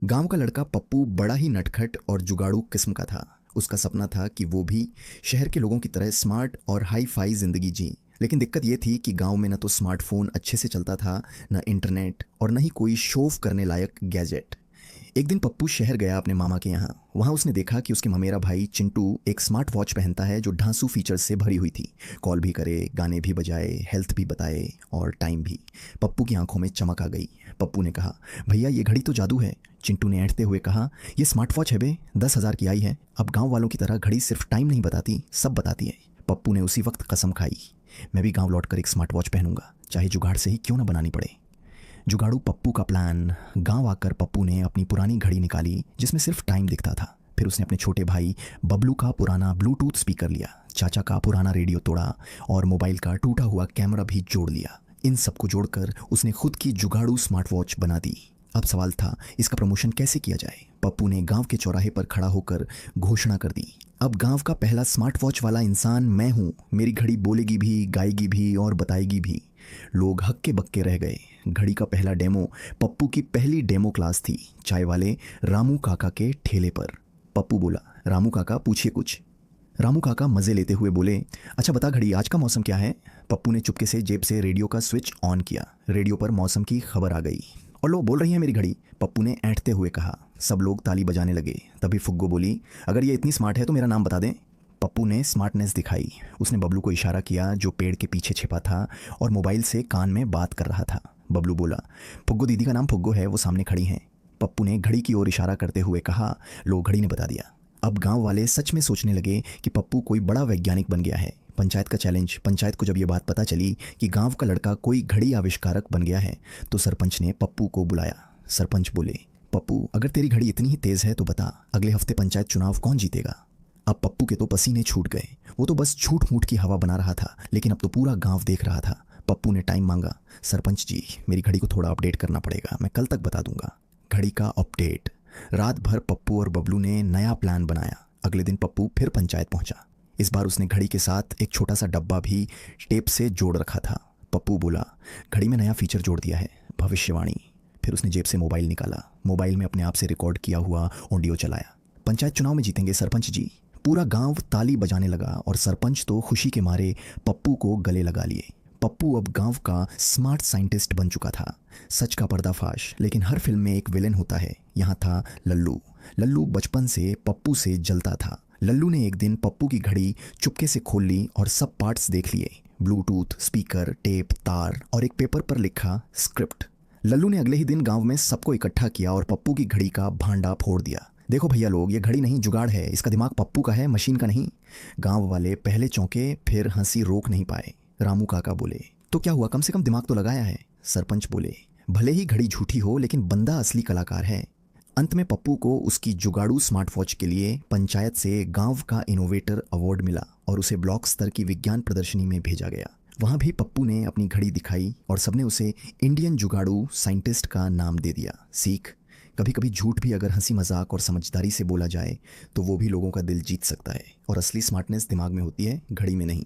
गांव का लड़का पप्पू बड़ा ही नटखट और जुगाड़ू किस्म का था। उसका सपना था कि वो भी शहर के लोगों की तरह स्मार्ट और हाई फाई जिंदगी जी। लेकिन दिक्कत ये थी कि गांव में न तो स्मार्टफोन अच्छे से चलता था, न इंटरनेट और न ही कोई शो ऑफ करने लायक गैजेट। एक दिन पप्पू शहर गया अपने मामा के यहाँ। वहाँ उसने देखा कि उसके ममेरा भाई चिंटू एक स्मार्ट वॉच पहनता है जो ढांसू फीचर्स से भरी हुई थी। कॉल भी करे, गाने भी बजाए, हेल्थ भी बताए और टाइम भी। पप्पू की आंखों में चमक आ गई। पप्पू ने कहा, भैया ये घड़ी तो जादू है। चिंटू ने ऐंठते हुए कहा, ये स्मार्ट वॉच है बे, 10,000 की आई है। अब गांव वालों की तरह घड़ी सिर्फ टाइम नहीं बताती, सब बताती है। पप्पू ने उसी वक्त कसम खाई, मैं भी गांव लौटकर एक स्मार्ट वॉच पहनूंगा, चाहे जुगाड़ से ही क्यों ना बनानी पड़े। जुगाड़ू पप्पू का प्लान। गांव आकर पप्पू ने अपनी पुरानी घड़ी निकाली जिसमें सिर्फ टाइम दिखता था। फिर उसने अपने छोटे भाई बबलू का पुराना ब्लूटूथ स्पीकर लिया, चाचा का पुराना रेडियो तोड़ा और मोबाइल का टूटा हुआ कैमरा भी जोड़ लिया। इन सबको जोड़कर उसने खुद की जुगाड़ू स्मार्ट वॉच बना दी। अब सवाल था, इसका प्रमोशन कैसे किया जाए। पप्पू ने गांव के चौराहे पर खड़ा होकर घोषणा कर दी, अब गांव का पहला स्मार्ट वॉच वाला इंसान मैं हूँ। मेरी घड़ी बोलेगी भी, गाएगी भी और बताएगी भी। लोग हक्के बक्के रह गए। घड़ी का पहला डेमो पप्पू की पहली डेमो क्लास थी, चाय वाले रामू काका के ठेले पर। पप्पू बोला, रामू काका पूछिए कुछ। रामू काका मज़े लेते हुए बोले, अच्छा बता घड़ी, आज का मौसम क्या है। पप्पू ने चुपके से जेब से रेडियो का स्विच ऑन किया। रेडियो पर मौसम की खबर आ गई। और लो, बोल रही है मेरी घड़ी, पप्पू ने ऐंठते हुए कहा। सब लोग ताली बजाने लगे। तभी फुग्गो बोली, अगर ये इतनी स्मार्ट है तो मेरा नाम बता दें। पप्पू ने स्मार्टनेस दिखाई। उसने बबलू को इशारा किया जो पेड़ के पीछे छिपा था और मोबाइल से कान में बात कर रहा था। बबलू बोला, फुग्गो दीदी का नाम फुग्गो है, वो सामने खड़ी हैं। पप्पू ने घड़ी की ओर इशारा करते हुए कहा, लो घड़ी ने बता दिया। अब गांव वाले सच में सोचने लगे कि पप्पू कोई बड़ा वैज्ञानिक बन गया है। पंचायत का चैलेंज। पंचायत को जब ये बात पता चली कि गांव का लड़का कोई घड़ी आविष्कारक बन गया है तो सरपंच ने पप्पू को बुलाया। सरपंच बोले, पप्पू अगर तेरी घड़ी इतनी ही तेज़ है तो बता, अगले हफ्ते पंचायत चुनाव कौन जीतेगा। अब पप्पू के तो पसीने छूट गए। वो तो बस झूठ मूठ की हवा बना रहा था, लेकिन अब तो पूरा गांव देख रहा था। पप्पू ने टाइम मांगा, सरपंच जी मेरी घड़ी को थोड़ा अपडेट करना पड़ेगा, मैं कल तक बता दूंगा। घड़ी का अपडेट। रात भर पप्पू और बबलू ने नया प्लान बनाया। अगले दिन पप्पू फिर पंचायत पहुंचा। इस बार उसने घड़ी के साथ एक छोटा सा डब्बा भी टेप से जोड़ रखा था। पप्पू बोला, घड़ी में नया फीचर जोड़ दिया है, भविष्यवाणी। फिर उसने जेब से मोबाइल निकाला। मोबाइल में अपने आप से रिकॉर्ड किया हुआ ऑडियो चलाया, पंचायत चुनाव में जीतेंगे सरपंच जी। पूरा गांव ताली बजाने लगा और सरपंच तो खुशी के मारे पप्पू को गले लगा लिए। पप्पू अब गांव का स्मार्ट साइंटिस्ट बन चुका था। सच का पर्दाफाश। लेकिन हर फिल्म में एक विलेन होता है, यहाँ था लल्लू। लल्लू बचपन से पप्पू से जलता था। लल्लू ने एक दिन पप्पू की घड़ी चुपके से खोल ली और सब पार्ट्स देख लिए, ब्लूटूथ, स्पीकर, टेप, तार और एक पेपर पर लिखा स्क्रिप्ट। लल्लू ने अगले ही दिन गांव में सबको इकट्ठा किया और पप्पू की घड़ी का भांडा फोड़ दिया। देखो भैया लोग, ये घड़ी नहीं जुगाड़ है, इसका दिमाग पप्पू का है, मशीन का नहीं। गांव वाले पहले चौंके, फिर हंसी रोक नहीं पाए। रामू काका बोले, तो क्या हुआ, कम से कम दिमाग तो लगाया है। सरपंच बोले, भले ही घड़ी झूठी हो लेकिन बंदा असली कलाकार है। अंत में पप्पू को उसकी जुगाड़ू स्मार्ट वॉच के लिए पंचायत से गांव का इनोवेटर अवार्ड मिला और उसे ब्लॉक स्तर की विज्ञान प्रदर्शनी में भेजा गया। वहां भी पप्पू ने अपनी घड़ी दिखाई और सबने उसे इंडियन जुगाड़ू साइंटिस्ट का नाम दे दिया। सीख, कभी कभी झूठ भी अगर हंसी मजाक और समझदारी से बोला जाए तो वो भी लोगों का दिल जीत सकता है। और असली स्मार्टनेस दिमाग में होती है, घड़ी में नहीं।